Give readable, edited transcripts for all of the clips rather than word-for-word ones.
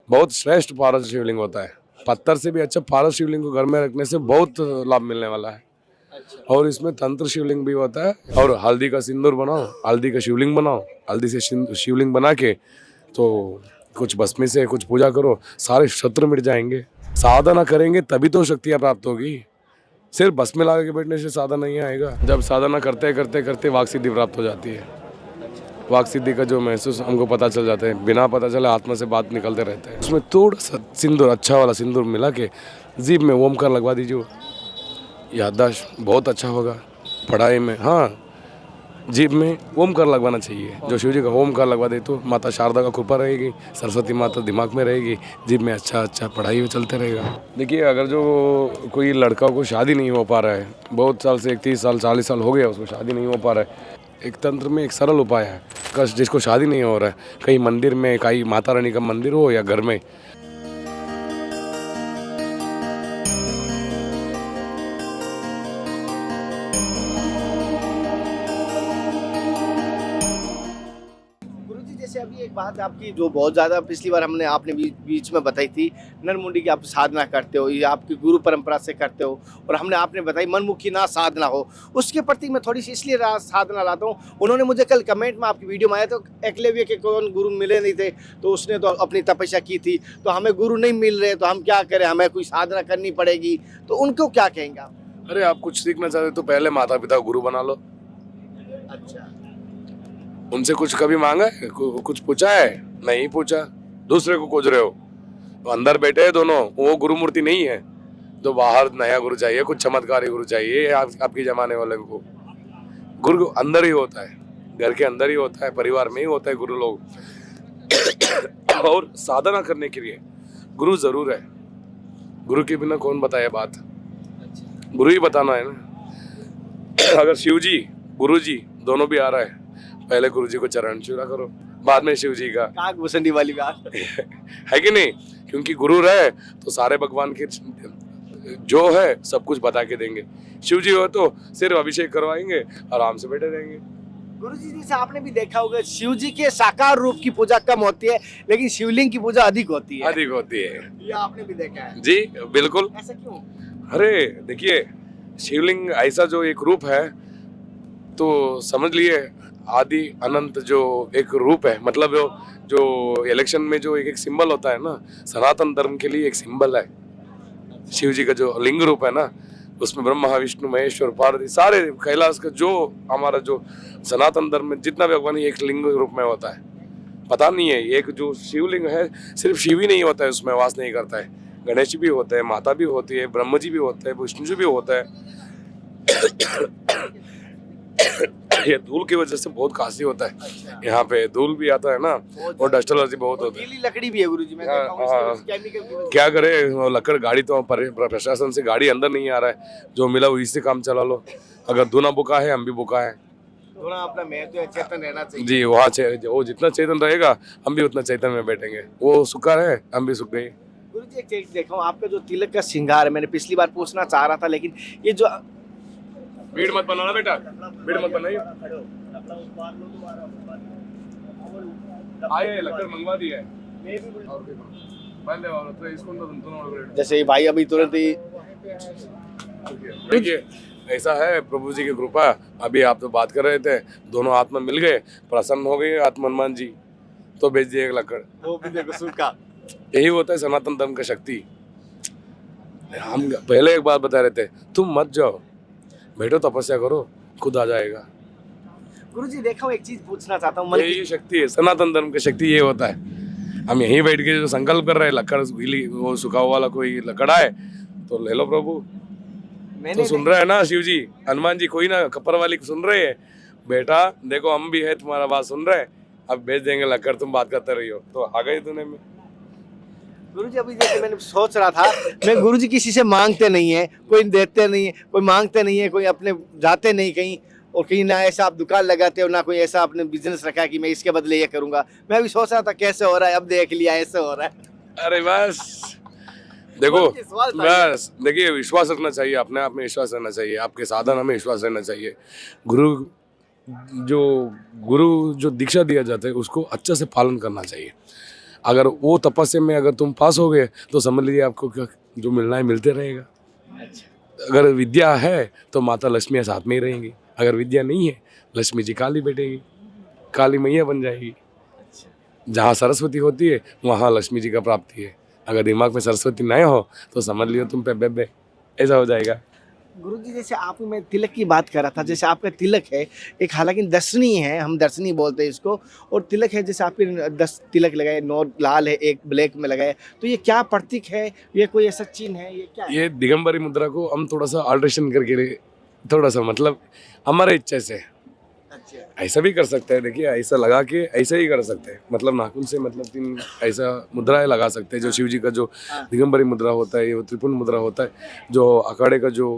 बहुत श्रेष्ठ पारस शिवलिंग होता है। पत्थर से भी अच्छा पारस शिवलिंग को घर में रखने से बहुत लाभ मिलने वाला है। और इसमें तंत्र शिवलिंग भी होता है। और हल्दी का सिंदूर बनाओ, हल्दी का शिवलिंग बनाओ, हल्दी से शिवलिंग बना के तो कुछ भस्मी से कुछ पूजा करो, सारे शत्रु मिट जाएंगे। साधना करेंगे तभी तो शक्तियाँ प्राप्त होगी। सिर्फ भस्मी लगा के बैठने से साधना नहीं आएगा। जब साधना करते करते करते वाक सिद्धि प्राप्त हो जाती है। वाक सिद्धि का जो महसूस हमको पता चल जाता है, बिना पता चले आत्मा से बात निकलते रहते हैं। उसमें थोड़ा सा सिंदूर, अच्छा वाला सिंदूर मिला के जीभ में ओमकार लगवा दीजिए, याददाश्त बहुत अच्छा होगा। पढ़ाई में हाँ, जीभ में ओमकार लगवाना चाहिए। जो शिव जी का ओमकार लगवा दे तो माता शारदा का कृपा रहेगी, सरस्वती माता दिमाग में रहेगी, जीभ में अच्छा पढ़ाई में चलते रहेगा। देखिए, अगर जो कोई लड़का को शादी नहीं हो पा रहा है, बहुत साल से 31 साल 40 साल हो गया उसको शादी नहीं हो पा रहा है, एक तंत्र में एक सरल उपाय है। जिसको शादी नहीं हो रहा है, कहीं मंदिर में, कहीं माता रानी का मंदिर हो या घर में, गुरुजी जैसे अभी एक बात आपकी जो बहुत ज़्यादा पिछली बार आपने बीच में बताई थी, नरमुंडी की आप साधना करते हो, ये आपकी गुरु परंपरा से करते हो, और आपने बताई मनमुखी ना साधना हो, उसके प्रति मैं थोड़ी सी इसलिए साधना लाता हूँ। उन्होंने मुझे कल कमेंट में आपकी वीडियो में आया तो एकलव्य के कौन गुरु मिले नहीं थे, तो उसने तो अपनी तपस्या की थी, तो हमें गुरु नहीं मिल रहे तो हम क्या करें, हमें कोई साधना करनी पड़ेगी, तो उनको क्या कहेंगे आप? अरे आप कुछ सीखना चाहते तो पहले माता पिता गुरु बना लो। अच्छा, उनसे कुछ कभी मांगा है, कुछ पूछा है? नहीं पूछा। दूसरे को खोज रहे हो। तो अंदर बैठे हैं दोनों, वो गुरु मूर्ति नहीं है। तो बाहर नया गुरु चाहिए, कुछ चमत्कारी गुरु चाहिए। आपकी जमाने वाले को गुरु अंदर ही होता है, घर के अंदर ही होता है, परिवार में ही होता है गुरु लोग। और साधना करने के लिए गुरु जरूर है। गुरु के बिना कौन बताए बात, गुरु ही बताना है ना। अगर शिव जी गुरु जी दोनों भी आ रहा है, पहले गुरु जी को चरण छूना करो, बाद में शिव जी का। काग भूषणी वाली बात है कि नहीं? क्योंकि गुरु रहे तो सारे भगवान के जो है सब कुछ बता के देंगे। शिव जी हो तो सिर्फ अभिषेक करवाएंगे, आराम से बैठे रहेंगे। गुरुजी जी से आपने भी देखा होगा, शिव जी के साकार रूप की पूजा कम होती है, लेकिन शिवलिंग की पूजा अधिक होती है। अधिक होती है, ये आपने भी देखा है जी बिल्कुल। ऐसा क्यों? अरे देखिए, शिवलिंग ऐसा जो एक रूप है, तो समझ लिए आदि अनंत जो एक रूप है। मतलब जो इलेक्शन में जो एक सिंबल होता है ना, सनातन धर्म के लिए एक सिंबल है। शिव जी का जो लिंग रूप है ना, उसमें ब्रह्मा विष्णु महेश्वर पार्वती सारे कैलाश का जो हमारा जो सनातन धर्म में जितना भी भगवान एक लिंग रूप में होता है। पता नहीं है, एक जो शिवलिंग है सिर्फ शिव ही नहीं होता है, उसमें वास नहीं करता है। गणेश जी भी होते हैं, माता भी होती है, ब्रह्म जी भी होते हैं, विष्णु जी भी होता है। ये धूल की वजह से बहुत खांसी होता है। अच्छा। यहाँ पे धूल भी आता है ना, और डस्ट एलर्जी बहुत होता है। गीली लकड़ी भी है गुरुजी, मैं देखा हूं, हाँ, इसमें केमिकल की वजह से। क्या करे, वो लकड़ गाड़ी तो प्रशासन से गाड़ी अंदर नहीं आ रहा है, जो मिला वही से काम चला लो। अगर दूना बुका है, हम भी बुका है। थोड़ा अपना महत्व चेतन रहना चाहिए। जी, वहाँ वो जितना चेतन रहेगा हम भी उतना चेतन में बैठेंगे। वो सुखा है, हम भी सुख गए। गुरुजी एक चीज देखा हूं, आपका जो तिलक का श्रृंगार है, मैंने पिछली बार पूछना चाह रहा था, लेकिन ये जो भीड़ मत बनाना बेटा, भीड़ मत बनाइए। आए लकड़ मंगवा दी है। जैसे ये भाई अभी तुरंत ही देखिए, ऐसा है प्रभु जी की कृपा। अभी आप तो बात कर रहे थे, दोनों आत्मा मिल गए, प्रसन्न हो गए आत्मा हनुमान जी, तो भेज दिए एक लकड़। वो भी देखो सूखा। यही होता है सनातन धर्म का शक्ति। हम पहले एक बात बता रहे थे, तुम मत जाओ, बैठो तपस्या करो, खुद आ जाएगा। गुरुजी देखा हूं, एक चीज पूछना चाहता हूँ, यही शक्ति है सनातन धर्म की शक्ति। ये होता है, हम यहीं बैठ के जो संकल्प कर रहे हैं, लकड़ गीली वो सुखा हुआ वाला कोई लकड़ा है तो ले लो प्रभु। तो सुन रहे हैं ना शिव जी, हनुमान जी, कोई ना कपर वाली सुन रहे हैं, बेटा देखो हम भी है, तुम्हारा बात सुन रहे हैं, अब भेज देंगे लकड़, तुम बात करते रही हो। तो आ गए दुनिया में। गुरुजी अभी जैसे मैंने सोच रहा था, मैं गुरुजी किसी से मांगते नहीं है, कोई देते नहीं है, कोई मांगते नहीं है, कोई अपने जाते नहीं कहीं, और कहीं ना ऐसा आप दुकान लगाते हो ना कोई ऐसा आपने बिजनेस रखा है कि मैं इसके बदले ये करूंगा। मैं अभी सोच रहा था कैसे हो रहा है, अब देख लिया ऐसे हो रहा है। अरे बस देखो, बस देखिए, विश्वास रखना चाहिए, अपने आप में विश्वास रहना चाहिए, आपके साधना में विश्वास रहना चाहिए। गुरु जो दीक्षा दिया जाता है उसको अच्छे से पालन करना चाहिए। अगर वो तपस्या में अगर तुम पास हो गए तो समझ लीजिए आपको जो मिलना है मिलते रहेगा। अच्छा। अगर विद्या है तो माता लक्ष्मी साथ में ही रहेंगी, अगर विद्या नहीं है लक्ष्मी जी काली बैठेगी, काली मैया बन जाएगी। जहाँ सरस्वती होती है वहाँ लक्ष्मी जी का प्राप्ति है। अगर दिमाग में सरस्वती नहीं हो तो समझ लियो तुम पे बेबे, ऐसा हो जाएगा। गुरुजी जैसे आप मैं तिलक की बात कर रहा था, जैसे आपका तिलक है एक, हालांकि दर्शनी है, हम दर्शनी बोलते हैं इसको, और तिलक है जैसे आपके 10 तिलक लगाए, 9 लाल है, एक ब्लैक में लगाए, तो ये क्या प्रतीक है, ये कोई ऐसा चिन्ह है, ये क्या है? ये दिगंबरी मुद्रा को हम थोड़ा सा अल्ट्रेशन करके थोड़ा सा मतलब हमारे इच्छा से अच्छा। ऐसा भी कर सकते हैं। देखिए ऐसा लगा के ऐसे ही कर सकते हैं, मतलब नाखून से मतलब 3 ऐसा मुद्राएं लगा सकते हैं। जो शिव जी का जो हाँ। दिगंबरी मुद्रा होता है, वो त्रिपुण मुद्रा होता है, जो अखाड़े का जो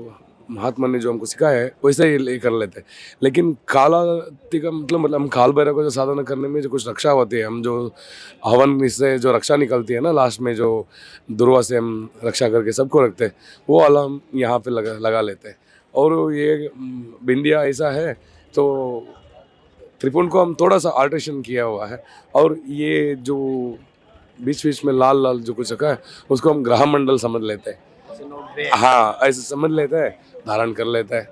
महात्मा ने जो हमको सिखाया है वैसे ही ले कर लेते हैं। लेकिन काला टीका मतलब हम काल भैरव को जो साधना करने में जो कुछ रक्षा होती है, हम जो हवन इससे जो रक्षा निकलती है ना लास्ट में, जो दुर्वा से हम रक्षा करके सबको रखते हैं, वो वाला हम यहाँ पे लगा लेते हैं। और ये बिंदिया ऐसा है तो त्रिपुण को हम थोड़ा सा आल्ट्रेशन किया हुआ है। और ये जो बीच बीच में लाल लाल जो कुछ रखा है उसको हम ग्रह मंडल समझ लेते हैं। हाँ ऐसे समझ लेते हैं, धारण कर लेते हैं।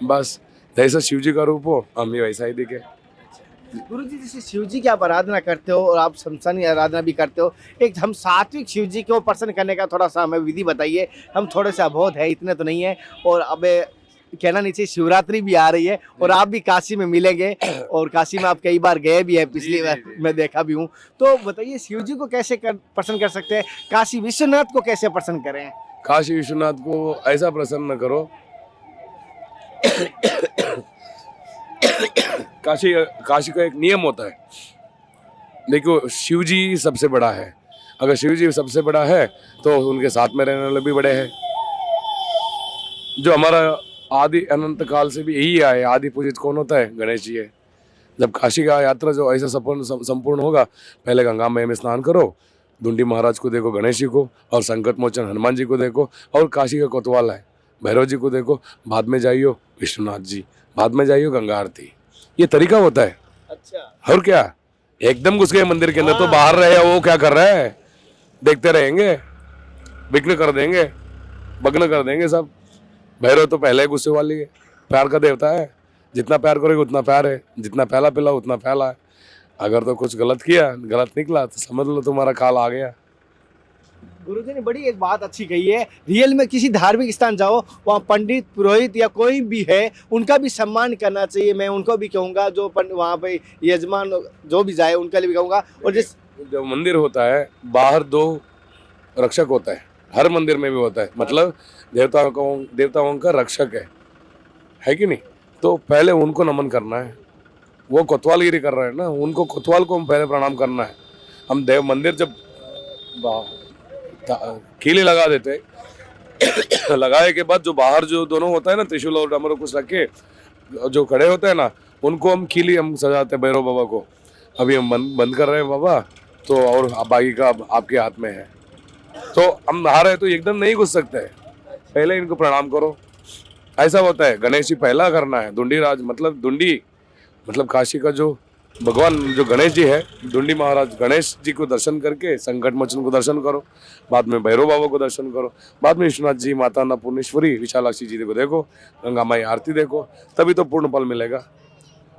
बस जैसा शिव जी का रूप हो हम भी वैसा ही दिखे। गुरु जी जैसे शिव जी की आप आराधना करते हो और आप शमशानी आराधना भी करते हो, एक हम सात्विक शिव जी को प्रसन्न करने का थोड़ा सा हमें विधि बताइए। हम थोड़े से अबोध है, इतने तो नहीं है, और अब कहना नहीं चाहिए शिवरात्रि भी आ रही है और आप भी काशी में मिलेंगे, और काशी में आप कई बार गए भी है, पिछली बार मैं देखा भी हूँ। तो बताइए शिव जी को कैसे प्रसन्न कर सकते हैं, काशी विश्वनाथ को कैसे प्रसन्न करें? काशी विश्वनाथ को ऐसा प्रसन्न करो काशी का एक नियम होता है। देखो शिव जी सबसे बड़ा है, अगर शिव जी सबसे बड़ा है तो उनके साथ में रहने वाले भी बड़े हैं। जो हमारा आदि अनंत काल से भी यही आए, आदि पूजित कौन होता है? गणेश जी है। जब काशी का यात्रा जो ऐसा संपूर्ण होगा, पहले गंगा में स्नान करो, धुंडी महाराज को देखो, गणेश जी को, और संकट मोचन हनुमान जी को देखो, और काशी का कोतवाल है भैरव जी को देखो, बाद में जाइयो विश्वनाथ जी, बाद में जाइयो गंगा आरती। ये तरीका होता है। अच्छा। और क्या एकदम घुस गए मंदिर के अंदर तो बाहर रहे, वो क्या कर रहा है देखते रहेंगे, विघ्न कर देंगे, भग्न कर देंगे सब। भैरव तो पहले गुस्से वाली है, प्यार का देवता है, जितना प्यार करोगे उतना प्यार है, जितना पहला पिला उतना पहला है। अगर तो कुछ गलत किया, गलत निकला तो समझ लो तुम्हारा काल आ गया। गुरुजी ने बड़ी एक बात अच्छी कही है, रियल में किसी धार्मिक स्थान जाओ, वहाँ पंडित पुरोहित या कोई भी है उनका भी सम्मान करना चाहिए। मैं उनको भी कहूँगा, जो वहाँ पे यजमान जो भी जाए उनके लिए भी कहूँगा। और जिस जो मंदिर होता है बाहर 2 रक्षक होता है, हर मंदिर में भी होता है, मतलब देवताओं का रक्षक है कि नहीं? तो पहले उनको नमन करना है। वो कोतवालगिरी कर रहे हैं ना, उनको कोतवाल को हम पहले प्रणाम करना है। हम देव मंदिर जब कीले लगा देते हैं लगाए के बाद जो बाहर जो दोनों होता है ना, त्रिशूल और डमरू कुछ रख के जो खड़े होते हैं ना, उनको हम कीली हम सजाते हैं भैरव बाबा को। अभी हम बंद कर रहे हैं बाबा, तो और बाकी का आपके हाथ में है। तो हम नहा रहे तो एकदम नहीं घुस सकते, पहले इनको प्रणाम करो, ऐसा होता है। गणेश जी पहला करना है, धुंडी राज मतलब काशी का जो भगवान जो गणेश जी है, धुंडी महाराज गणेश जी को दर्शन करके संकट मोचन को दर्शन करो, बाद में भैरव बाबा को दर्शन करो, बाद में विश्वनाथ जी, माता अन्नपूर्णेश्वरी, विशालाक्षी जी को देखो, गंगा माई आरती देखो, तभी तो पूर्ण फल मिलेगा।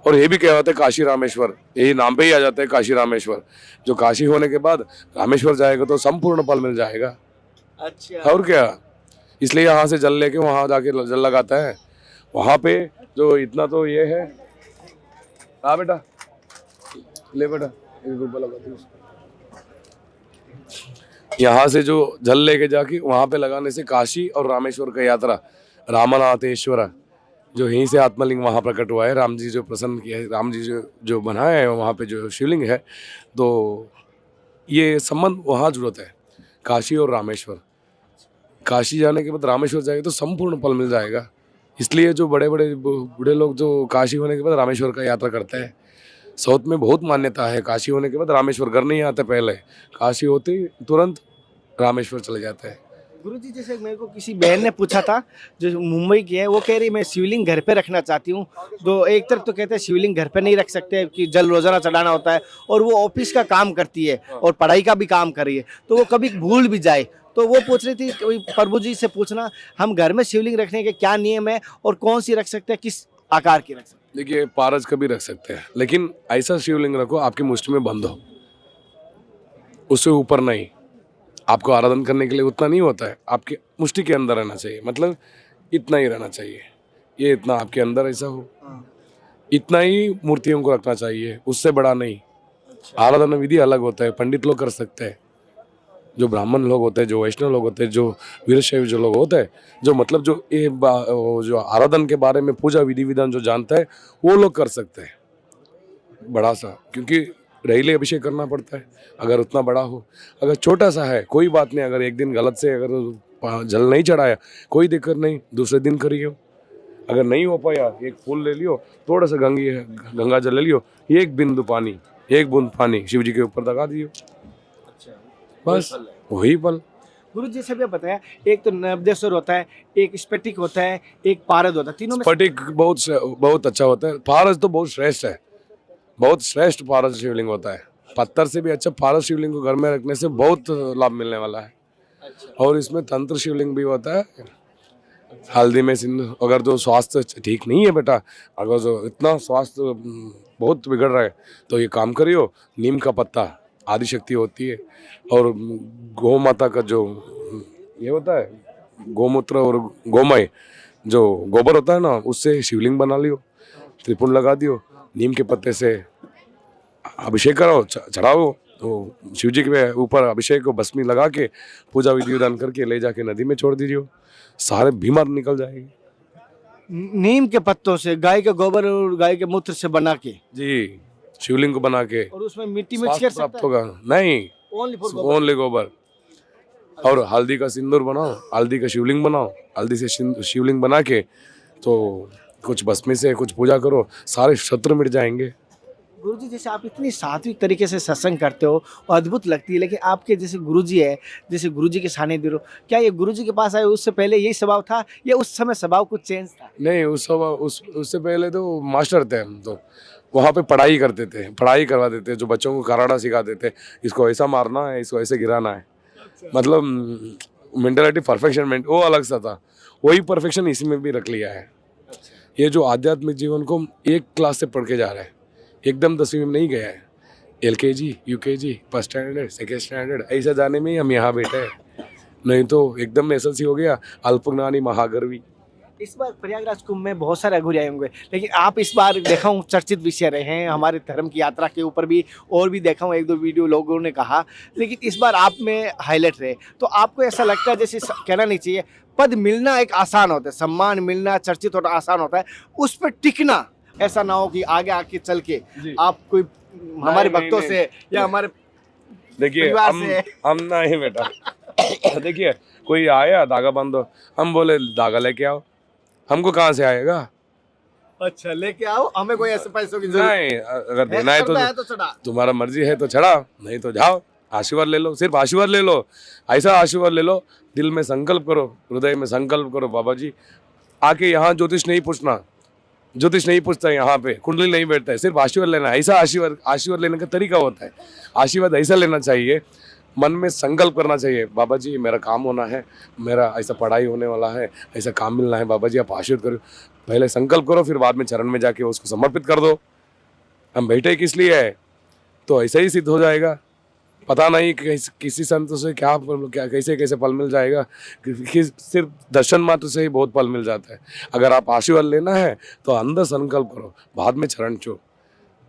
और ये भी क्या होता है काशी रामेश्वर, यही नाम पे ही आ जाता है काशी रामेश्वर। जो काशी होने के बाद रामेश्वर जाएगा तो संपूर्ण फल मिल जाएगा। अच्छा। और क्या, इसलिए यहाँ से जल लेके वहाँ जाके जल लगाता है। वहाँ पे जो इतना तो ये है, हाँ बेटा ले बेटा, 1 रुपया लगा दो। यहाँ से जो जल लेके जाके वहाँ पे लगाने से काशी और रामेश्वर का यात्रा, रामनाथेश्वर जो यहीं से आत्मलिंग वहाँ प्रकट हुआ है, राम जी जो प्रसन्न किया है, राम जी जो बनाए हैं वहाँ पे जो शिवलिंग है, तो ये संबंध वहाँ जुड़ता है काशी और रामेश्वर। काशी जाने के बाद रामेश्वर जाएगा तो संपूर्ण फल मिल जाएगा। इसलिए जो बड़े बड़े बूढ़े लोग जो काशी होने के बाद रामेश्वर का यात्रा करते हैं। साउथ में बहुत मान्यता है, काशी होने के बाद रामेश्वर घर नहीं आते, पहले काशी होते ही तुरंत रामेश्वर चले जाते हैं। गुरुजी जैसे मेरे को किसी बहन ने पूछा था जो मुंबई की है, वो कह रही मैं शिवलिंग घर पे रखना चाहती हूँ। तो एक तरफ तो कहते हैं शिवलिंग घर पे नहीं रख सकते कि जल रोजाना चढ़ाना होता है, और वो ऑफिस का काम करती है और पढ़ाई का भी काम कर रही है, तो वो कभी भूल भी जाए। तो वो पूछ रही थी कि वही प्रभु जी से पूछना, हम घर में शिवलिंग रखने के क्या नियम है और कौन सी रख सकते हैं, किस आकार की रख सकते हैं? देखिए पारस का भी रख सकते हैं, लेकिन ऐसा शिवलिंग रखो आपकी मुष्टि में बंद हो, उससे ऊपर नहीं। आपको आराधन करने के लिए उतना नहीं होता है, आपके मुष्टि के अंदर रहना चाहिए, मतलब इतना ही रहना चाहिए। ये इतना आपके अंदर ऐसा हो, इतना ही मूर्तियों को रखना चाहिए, उससे बड़ा नहीं। आराधना विधि अलग होता है, पंडित लोग कर सकते हैं, जो ब्राह्मण लोग होते हैं, जो वैष्णव लोग होते हैं, जो वीरशैव जो लोग होते हैं, जो मतलब जो जो आराधन के बारे में पूजा विधि विधान जो जानता है, वो लोग कर सकते हैं बड़ा सा, क्योंकि रैली अभिषेक करना पड़ता है। अगर उतना बड़ा हो, अगर छोटा सा है कोई बात नहीं, अगर एक दिन गलत से अगर जल नहीं चढ़ाया कोई दिक्कत नहीं, दूसरे दिन करिए। अगर नहीं हो पाया एक फूल ले लियो, थोड़ा सा गंगा जल ले लियो, एक बिंदु पानी, एक बूंद पानी शिव जी के ऊपर लगा दियो, बस वही पल। गुरु जी से भी बताया, एक तो नवदेश्वर होता है, एक स्फटिक होता है, एक पारद होता है, तीनों में स्फटिक बहुत अच्छा होता है, पारस तो बहुत श्रेष्ठ है, बहुत श्रेष्ठ पारस शिवलिंग होता है। पत्थर से भी अच्छा पारस शिवलिंग को घर में रखने से बहुत लाभ मिलने वाला है। और इसमें तंत्र शिवलिंग भी होता है, हल्दी में सिंदूर। अगर जो स्वास्थ्य ठीक नहीं है बेटा, अगर जो इतना स्वास्थ्य बहुत बिगड़ रहा है, तो ये काम करियो, नीम का पत्ता आदि शक्ति होती है, और गौ माता का जो ये होता है गोमूत्र और गोमय जो गोबर होता है ना, उससे शिवलिंग बना लियो, त्रिपुंड लगा दियो, नीम के पत्ते से अभिषेक करो, चढ़ाओ, तो शिव जी के ऊपर अभिषेक को भस्मी लगा के पूजा विधि विधान करके ले जाके नदी में छोड़ दीजिए, सारे बीमार निकल जाएंगे। नीम के पत्तों से, गाय के गोबर और गाय के मूत्र से बना के जी शिवलिंग को बना के, और उसमें मिट्टी मिक्स कर स्वास्थ्य प्राप्त सकता है? होगा नहीं, ओनली फॉर गोबर। ओनली गोबर। और हल्दी का सिंदूर बनाओ, हल्दी का शिवलिंग बनाओ, हल्दी से शिवलिंग बना के तो कुछ भस्मी से कुछ पूजा करो, सारे शत्रु मिट जाएंगे। गुरुजी जैसे आप इतनी सात्विक तरीके से सत्संग करते हो और अद्भुत लगती है, लेकिन आपके जैसे गुरुजी है, जैसे गुरुजी के सानिध्य हो, क्या ये गुरुजी के पास आए उससे पहले यही स्वभाव था या उस समय स्वभाव कुछ चेंज था? नहीं, उससे पहले तो मास्टर थे हम, तो वहाँ पे पढ़ाई करते थे, पढ़ाई करवाते थे, जो बच्चों को कराड़ा सिखाते थे, इसको ऐसा मारना है, इसको ऐसे गिराना है, मतलब मेंटालिटी परफेक्शन वो अलग सा था, वही परफेक्शन इसमें भी रख लिया है। ये जो आध्यात्मिक जीवन को हम एक क्लास से पढ़ के जा रहे हैं, एकदम 10वीं में नहीं गया है, LKG UKG first standard second standard ऐसा जाने में ही हम यहाँ बैठे हैं, नहीं तो एकदम SLC हो गया, अल्पज्ञानी महागर्वी। इस बार प्रयागराज कुंभ में बहुत सारे अघुरे आए होंगे, लेकिन आप इस बार देखा हूँ चर्चित विषय रहे हैं हमारे धर्म की यात्रा के ऊपर भी, और भी देखा हूँ एक दो वीडियो लोगों ने कहा, लेकिन इस बार आप में हाईलाइट रहे। तो आपको ऐसा लगता है, जैसे कहना नहीं चाहिए, पद मिलना एक आसान होता है, सम्मान मिलना, चर्चित होना आसान होता है, उस पर टिकना ऐसा ना हो कि आगे आके चल के आप कोई हमारे भक्तों से या हमारे देखिए परिवार से हम नहीं बेटा देखिए कोई आया धागा बांधो, हम बोले धागा लेके आओ, हमको कहाँ से आएगा? अच्छा लेके आओ, हमें कोई ऐसे पैसों की जरूरत नहीं, अगर देना है तो चढ़ा, तुम्हारा मर्जी है तो चढ़ा, नहीं तो जाओ, आशीर्वाद ले लो, सिर्फ आशीर्वाद ले लो, ऐसा आशीर्वाद ले लो, दिल में संकल्प करो, हृदय में संकल्प करो, बाबा जी आके यहाँ ज्योतिष नहीं पूछना, ज्योतिष नहीं पूछता है यहाँ पे, कुंडली नहीं बैठता है, सिर्फ आशीर्वाद लेना। ऐसा आशीर्वाद लेने का तरीका होता है, आशीर्वाद ऐसा लेना चाहिए, मन में संकल्प करना चाहिए, बाबा जी मेरा काम होना है, मेरा ऐसा पढ़ाई होने वाला है, ऐसा काम मिलना है, बाबा जी आप आशीर्वाद करो। पहले संकल्प करो, फिर बाद में चरण में जाके उसको समर्पित कर दो। हम बैठे किस लिए है, तो ऐसा ही सिद्ध हो जाएगा। पता नहीं किसी संत से क्या कैसे कैसे फल मिल जाएगा, सिर्फ दर्शन मात्र से ही बहुत फल मिल जाता है। अगर आप आशीर्वाद लेना है तो अंदर संकल्प करो, बाद में चरण छो,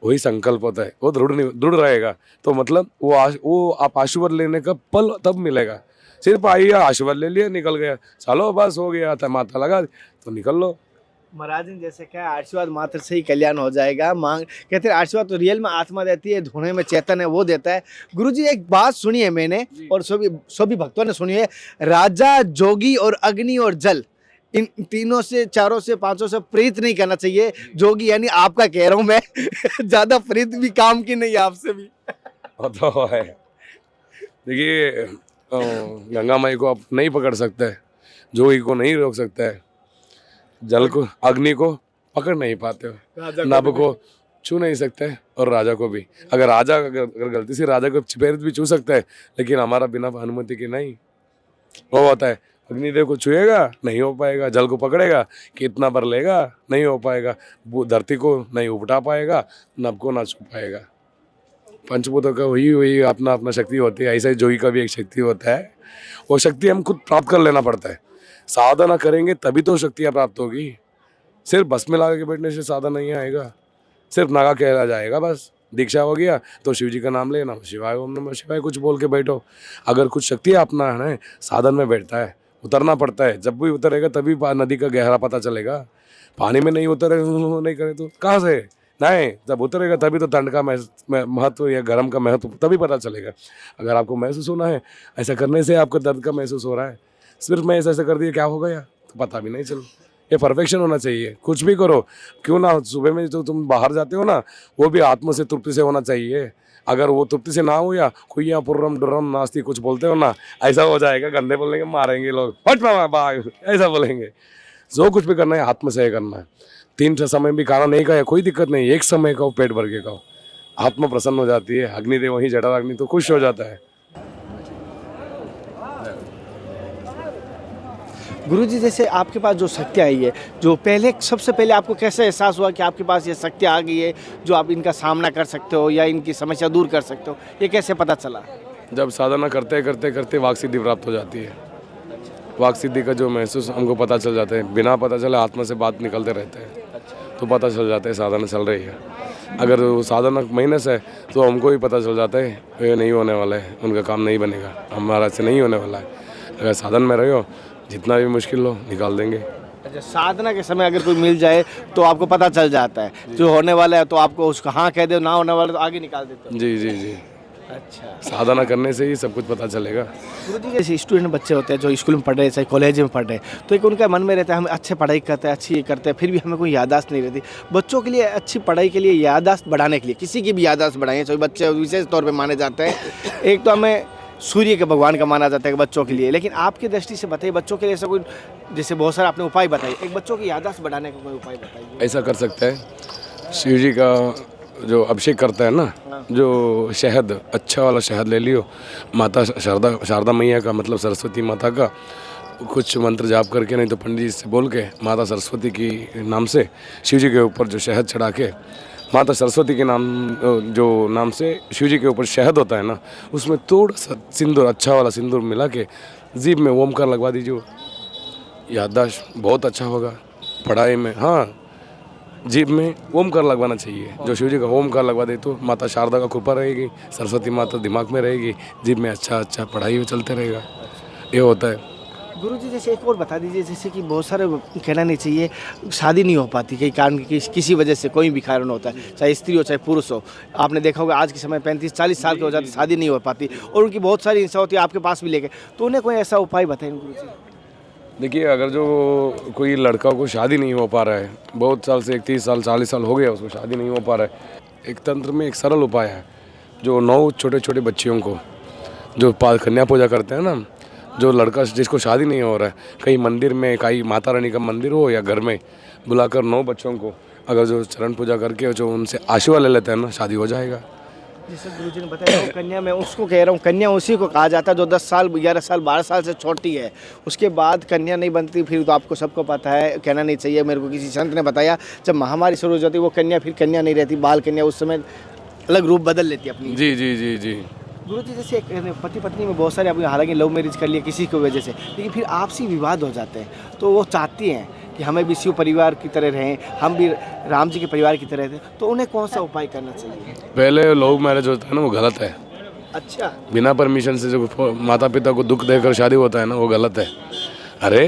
वही संकल्प होता है, वो दृढ़ रहेगा। तो मतलब वो आप आशीर्वाद लेने का फल तब मिलेगा। सिर्फ आइए आशीर्वाद ले लिया निकल गया, चलो बस हो गया था, माथा लगा तो निकल लो। महाराज ने जैसे कहा आशीर्वाद मात्र से ही कल्याण हो जाएगा, मांग कहते हैं आशीर्वाद तो रियल में आत्मा देती है, धोने में चेतन है वो देता है। गुरुजी एक बात सुनी है मैंने और सभी भक्तों ने सुनी है, राजा जोगी और अग्नि और जल, इन तीनों से चारों से पांचों से प्रीत नहीं करना चाहिए। जोगी यानी आपका कह रहा हूं मैं ज्यादा प्रीत भी काम की नहीं है आपसे भी। तो है देखिए गंगा माई को आप नहीं पकड़ सकते, जोगी को नहीं रोक सकते है, जल को अग्नि को पकड़ नहीं पाते हो, नभ को छू नहीं सकते और राजा को भी। अगर राजा अगर गलती से राजा को पैर भी छू सकता है, लेकिन हमारा बिना अनुमति के नहीं। वो होता है अग्निदेव को छुएगा नहीं हो पाएगा, जल को पकड़ेगा कितना भर लेगा नहीं हो पाएगा, धरती को नहीं उपटा पाएगा, नभ को ना छू पाएगा। पंचभूतों का वही अपना अपना शक्ति होती है, ऐसा ही जोगी का भी एक शक्ति होता है। वो शक्ति हम खुद प्राप्त कर लेना पड़ता है, साधना करेंगे तभी तो शक्तियाँ प्राप्त होगी। सिर्फ बस में लगा के बैठने से साधना नहीं आएगा, सिर्फ नागा कहला जाएगा। बस दीक्षा हो गया तो शिव जी का नाम ले, नमः शिवाय ओम नमः शिवाय कुछ बोल के बैठो। अगर कुछ शक्ति अपना है साधन में बैठता है, उतरना पड़ता है। जब भी उतरेगा तभी नदी का गहरा पता चलेगा। पानी में नहीं उतरे नहीं करे तो कहाँ से नहीं, जब उतरेगा तभी तो ठंड का महत्व या गर्म का महत्व तभी पता चलेगा। अगर आपको महसूस होना है ऐसा करने से आपको दर्द का महसूस हो रहा है, सिर्फ मैं ऐसा कर दिया क्या हो गया तो पता भी नहीं चल। ये परफेक्शन होना चाहिए, कुछ भी करो क्यों ना। सुबह में जो तुम बाहर जाते हो ना, वो भी आत्मा से तृप्ति से होना चाहिए। अगर वो तृप्ति से ना हो या कोई यहाँ पुर्रम डुर्रम नास्ती कुछ बोलते हो ना, ऐसा हो जाएगा, गंदे बोलेंगे, मारेंगे लोग, हट बाग ऐसा बोलेंगे। जो कुछ भी करना है आत्मा से करना है। 3 समय भी खाना नहीं खाया कोई दिक्कत नहीं, एक समय खाओ, पेट भर के खाओ, आत्मा प्रसन्न हो जाती है। अग्निदेव वहीं जटा अग्नि तो खुश हो जाता है। गुरुजी, जैसे आपके पास जो शक्ति आई है, जो पहले सबसे पहले आपको कैसे एहसास हुआ कि आपके पास ये शक्ति आ गई है जो आप इनका सामना कर सकते हो या इनकी समस्या दूर कर सकते हो, ये कैसे पता चला? जब साधना करते करते करते वाक सिद्धि प्राप्त हो जाती है। वाक सिद्धि का जो महसूस हमको पता चल जाता है, बिना पता चले आत्मा से बात निकलते रहते हैं, तो पता चल जाता है साधना चल रही है। अगर वो साधना माइनस है तो हमको ही पता चल जाता है ये नहीं होने वाला है, उनका काम नहीं बनेगा, हमारा से नहीं होने वाला है। अगर साधन में रहे हो जितना भी मुश्किल हो निकाल देंगे। अच्छा, साधना के समय अगर कोई मिल जाए तो आपको पता चल जाता है जो होने वाला है, तो आपको उसको हाँ कह दो, ना होने वाला तो आगे निकाल देते हो। जी जी जी। अच्छा, साधना करने से ही सब कुछ पता चलेगा। गुरुजी, जैसे स्टूडेंट बच्चे होते हैं जो स्कूल में पढ़ रहे हैं चाहे कॉलेज में पढ़ रहे हैं, तो एक उनका मन में रहता है हम अच्छे पढ़ाई करते हैं, अच्छी करते हैं, फिर भी हमें कोई याददाश्त नहीं रहती। बच्चों के लिए अच्छी पढ़ाई के लिए याददाश्त बढ़ाने के लिए, किसी की भी याददाश्त बढ़ाएं, चाहे बच्चे विशेष तौर पर माने जाते हैं। एक तो हमें सूर्य के भगवान का माना जाता है बच्चों के लिए, लेकिन आपकी दृष्टि से बताइए बच्चों के लिए ऐसा कोई, जैसे बहुत सारे आपने उपाय बताए, एक बच्चों की याददाश्त बढ़ाने का कोई उपाय बताइए। ऐसा कर सकते हैं, शिव जी का जो अभिषेक करता है ना, जो शहद, अच्छा वाला शहद ले लियो, माता शारदा मैया का मतलब सरस्वती माता का कुछ मंत्र जाप करके, नहीं तो पंडित जी से बोल के माता सरस्वती की नाम से शिव जी के ऊपर जो शहद चढ़ा के, माता सरस्वती के नाम से शिव जी के ऊपर शहद होता है ना, उसमें थोड़ा सा सिंदूर, अच्छा वाला सिंदूर मिला के जीभ में ओमकार लगवा दीजिए, याददाश्त बहुत अच्छा होगा पढ़ाई में। हाँ, जीभ में ओमकार लगवाना चाहिए, जो शिव जी का ओमकार लगवा दे तो माता शारदा का कृपा रहेगी, सरस्वती माता दिमाग में रहेगी, जीभ में अच्छा पढ़ाई में चलते रहेगा। ये होता है। गुरुजी, जैसे एक और बता दीजिए, जैसे कि बहुत सारे कहना नहीं चाहिए शादी नहीं हो पाती कई कारण किसी वजह से, कोई भी कारण होता है, चाहे स्त्री हो चाहे पुरुष हो। आपने देखा होगा आज के समय 35-40 साल के हो जाते शादी नहीं हो पाती, और उनकी बहुत सारी इच्छा होती है आपके पास भी लेके, तो उन्हें कोई ऐसा उपाय बताएं गुरुजी। देखिए, अगर जो कोई लड़का को शादी नहीं हो पा रहा है, बहुत साल से 30 साल 40 साल हो गया उसको शादी नहीं हो पा रहा है, एक तंत्र में एक सरल उपाय है, जो 9 छोटे छोटे बच्चियों को जो कन्या पूजा करते हैं ना, जो लड़का जिसको शादी नहीं हो रहा है, कहीं मंदिर में, कहीं माता रानी का मंदिर हो या घर में, बुलाकर 9 बच्चों को अगर जो चरण पूजा करके जो उनसे आशीर्वाद ले लेते हैं ना, शादी हो जाएगा। जैसे गुरुजी ने बताया, कन्या मैं उसको कह रहा हूँ, कन्या उसी को कहा जाता है जो 10 साल 11 साल 12 साल से छोटी है, उसके बाद कन्या नहीं बनती। फिर तो आपको सबको पता है, कहना नहीं चाहिए, मेरे को किसी संत ने बताया, जब महामारी शुरू हो जाती है वो कन्या फिर कन्या नहीं रहती, बाल कन्या उस समय अलग रूप बदल लेती है अपनी। जी जी जी जी। गुरुजी, जैसे पति पत्नी में बहुत सारे आपने हालांकि लव मैरिज कर लिया किसी की वजह से, लेकिन फिर आपसी विवाद हो जाते हैं, तो वो चाहती हैं कि हमें भी शिव परिवार की तरह रहें, हम भी राम जी के परिवार की तरह थे, तो उन्हें कौन सा उपाय करना चाहिए? पहले लव मैरिज होता है ना, वो गलत है। अच्छा, बिना परमिशन से जो माता पिता को दुख देकर शादी होता है ना, वो गलत है। अरे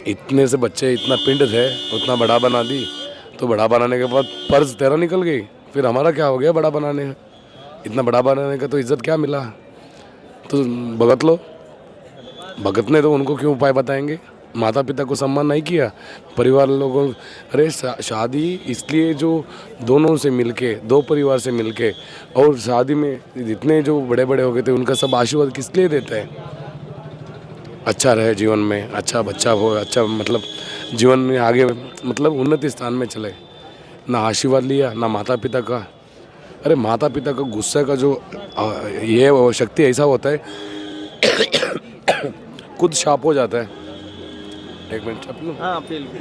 इतने से बच्चे, इतना पिंड थे, उतना बड़ा बना दी, तो बड़ा बनाने के बाद फर्ज तेरा निकल गई, फिर हमारा क्या हो गया बड़ा बनाने का? इतना बड़ा बनाने का तो इज्जत क्या मिला? तो भगत लो, भगत ने तो उनको क्यों उपाय बताएंगे? माता पिता को सम्मान नहीं किया, परिवार लोगों, अरे शादी इसलिए जो दोनों से मिलके, 2 परिवार से मिलके, और शादी में जितने जो बड़े बड़े हो गए थे उनका सब आशीर्वाद किस लिए देते हैं? अच्छा रहे जीवन में, अच्छा बच्चा हो, अच्छा मतलब जीवन में आगे मतलब उन्नति स्थान में चले। ना आशीर्वाद लिया ना माता पिता का। अरे माता पिता का गुस्से का जो ये वो शक्ति ऐसा होता है खुद शाप हो जाता है। एक मिनट अपना। हाँ बिल्कुल।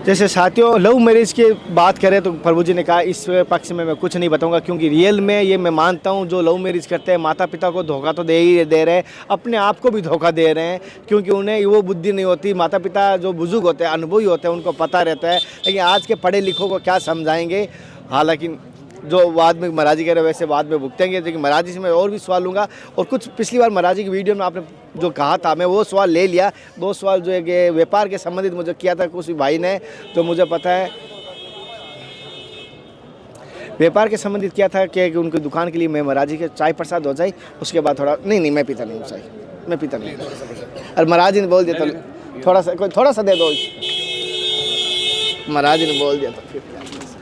जैसे साथियों लव मैरिज की बात करें तो प्रभु जी ने कहा इस पक्ष में मैं कुछ नहीं बताऊंगा, क्योंकि रियल में ये मैं मानता हूँ जो लव मैरिज करते हैं माता पिता को धोखा तो दे रहे हैं, अपने आप को भी धोखा दे रहे हैं, क्योंकि उन्हें वो बुद्धि नहीं होती। माता पिता जो बुजुर्ग होते हैं, अनुभवी होते हैं, उनको पता रहता है, लेकिन आज के पढ़े लिखों को क्या समझाएंगे। हालांकि जो बाद में महाराज जी कह रहे हैं वैसे बाद में भुगतेंगे, लेकिन महाराज जी से मैं और भी सवाल लूँगा। और कुछ पिछली बार महाराज जी की वीडियो में आपने जो कहा था मैं वो सवाल ले लिया। 2 सवाल जो है कि व्यापार के संबंधित मुझे किया था कुछ भाई ने, तो मुझे पता है व्यापार के संबंधित किया था कि उनकी दुकान के लिए मैं महाराज जी के चाय प्रसाद हो जाए, उसके बाद थोड़ा नहीं मैं पीता नहीं हूँ चाय, मैं पीता नहीं। और महाराज जी ने बोल दिया तो थोड़ा सा दे दो, महाराज जी ने बोल दिया था फिर